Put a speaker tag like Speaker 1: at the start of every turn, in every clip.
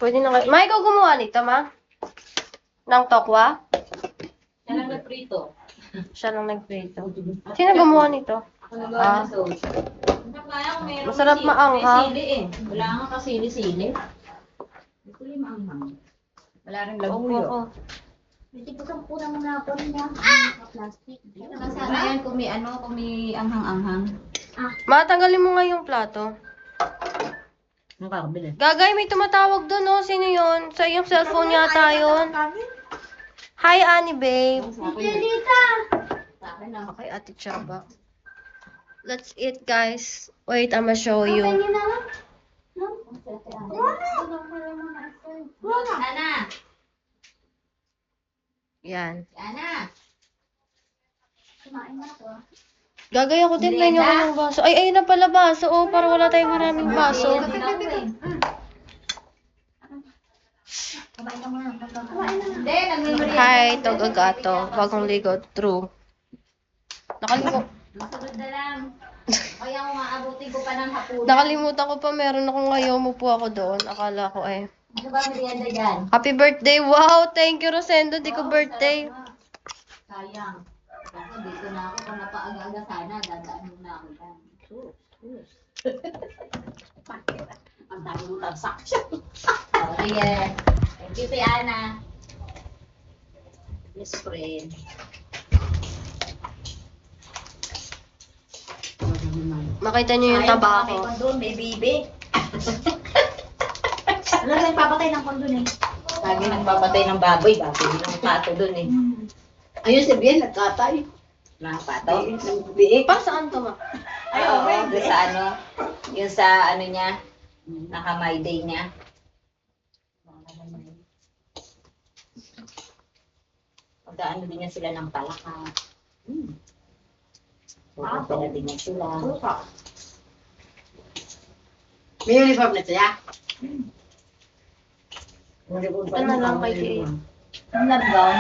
Speaker 1: Pwede na kayo. Ma, ikaw gumawa nito, ma? Ng tokwa?
Speaker 2: Siya lang nagprito.
Speaker 1: Siya lang nagprito. Sino gumawa nito?
Speaker 2: Ako nagawa ng sauce.
Speaker 1: Masarap maanghang.
Speaker 2: May sili eh. Wala nga kasili-sili. Ito yung maanghang. Wala rin labuyo.
Speaker 1: Oo.
Speaker 2: Hindi ko saan kurang na po rin yan. Plastic. Sana yan kung may kung may anghang-anghang.
Speaker 1: Ma, tanggalin mo nga yung plato.
Speaker 2: Ano ka kabili?
Speaker 1: Gagay, may tumatawag doon, oh. Sino yun? Sa iyong cellphone yata yun. Hi, Annie, babe.
Speaker 2: Sa akin na.
Speaker 1: Okay, Ate Chaba. Let's eat, guys. Wait, I'ma show you.
Speaker 2: Ana!
Speaker 1: Yan.
Speaker 2: Ana!
Speaker 1: Gagay ako din, may ko ng baso. Ay, ayun na pala baso. Oh, para wala tayong maraming baso.
Speaker 2: Hindi, nagmemory.
Speaker 1: Hi, Togagato. Bagong ligo. True. Nakalimutan.
Speaker 2: Masunod na lang. Kaya kung maabutin ko pa ng hapunan.
Speaker 1: Nakalimutan ko pa, meron akong ngayon. Umupo ako doon. Akala ko eh.
Speaker 2: Ano ba merienda dyan?
Speaker 1: Happy birthday! Wow! Thank you, Rosendo. Di ko birthday.
Speaker 2: Sayang. Kasi dito na ako. Kung napaaga-aga sana, dadaan mo na ako dyan. Sus. Ang dami mo transaction. Sige. Thank you, Tiana. Yes, friend.
Speaker 1: Makita niyo yung taba ko.
Speaker 2: May kondon, may bibi. Wala na nagpapatay ng kondon eh. Lagi nagpapatay ng baboy. Baboy ng pato dun eh.
Speaker 3: Ayun si Bien, nagkatay.
Speaker 2: Mga pato.
Speaker 3: Biik.
Speaker 1: Pa, saan to, ma?
Speaker 2: Ay, okay. Doon sa ano, yung sa ano niya, naka-my day niya. Pagkaano din niya sila ng palaka. Pagkaano din niya sila.
Speaker 3: May uniform na siya.
Speaker 1: Ano lang kay Tia?
Speaker 2: Ang nag-gown.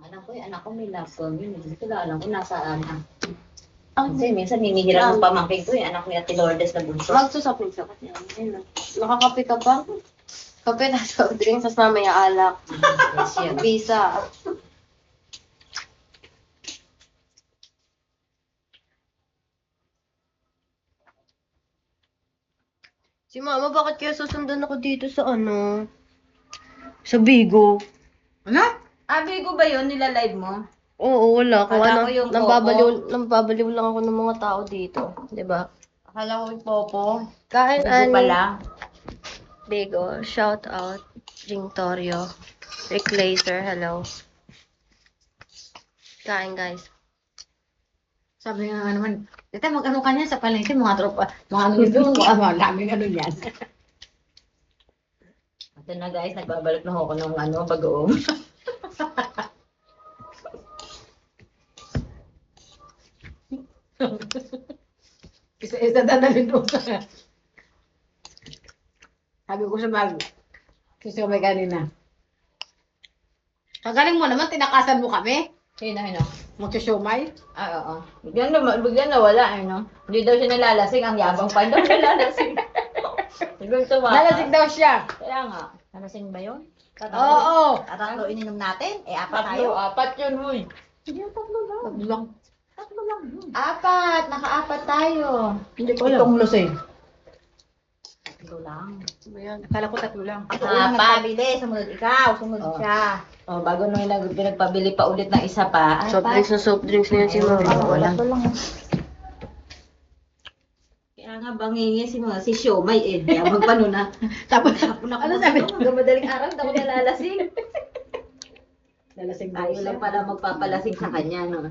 Speaker 2: Alam ko yung anak ko may love gown yun. Hindi ko alam kung nasaan. Kasi minsan hinihiram ng pamangkin ko yung anak ni Ate Lourdes na bunso.
Speaker 1: Magsusapin sa kasi. Nakakape ka ba? Kape na soft drinks, tas mamaya alak.
Speaker 2: Yes, yun.
Speaker 1: Visa. Si mama, bakit kaya susundan ako dito sa ano? Sa Bigo.
Speaker 3: Ano?
Speaker 2: Bigo ba yun? Nila-live mo?
Speaker 1: Oo, wala. Kung
Speaker 2: Akala
Speaker 1: ano,
Speaker 2: ko yung
Speaker 1: nambabaliw lang ako ng mga tao dito. 'Di ba?
Speaker 2: Akala ko yung Popo.
Speaker 1: Kain,
Speaker 2: Bigo
Speaker 1: Ani.
Speaker 2: pala.
Speaker 1: Bigo. Shout out. Jing Torio. Rick Laser, hello. Kain, guys.
Speaker 3: Sabi nga naman, tita mag-ano ka niyan sa palengke, mga tropa, mga ano yun, mga daming ano yan.
Speaker 2: Ito na guys, nagbabalik na ako ng ano, bagoong.
Speaker 3: Isa-isa dadalhin doon sa... Sabi ko sa mag, susumay kanina. Kagaling mo naman, tinakasan mo kami.
Speaker 2: Sino?
Speaker 3: Magsusumay.
Speaker 2: Oo. Bigyan na wala, no? Hindi daw siya nalalasing, ang yabang pa daw nalalasing. Siguro tumawa.
Speaker 3: Nalasig daw siya.
Speaker 2: Kaya nga, nalasing ba yun?
Speaker 3: Oo.
Speaker 2: Tatlo ininom natin? Apat tayo?
Speaker 3: Apat yun, huy.
Speaker 2: Hindi, tatlo lang.
Speaker 3: Tatlo lang.
Speaker 2: Tatlo lang yun. Apat! Naka-apat tayo.
Speaker 3: Hindi ko alam. Itong lusing.
Speaker 2: Tatlo lang.
Speaker 1: Ayan.
Speaker 3: Akala ko tatlo lang.
Speaker 2: Pabili. Sumunod ikaw. Sumunod siya. Oh, bago nung pinagpabili pa ulit ng isa pa.
Speaker 1: Soft drinks na yan si mama.
Speaker 2: Wala. Kaya nga bangingi si Siomay eh. Yabang pa nun na.
Speaker 3: Tapos, ano sabi?
Speaker 2: Hanggang madaling araw, hindi ako nalalasing.
Speaker 3: Nalasing daw
Speaker 2: Ayaw
Speaker 3: siya.
Speaker 2: lang pala magpapalasing sa kanya, no?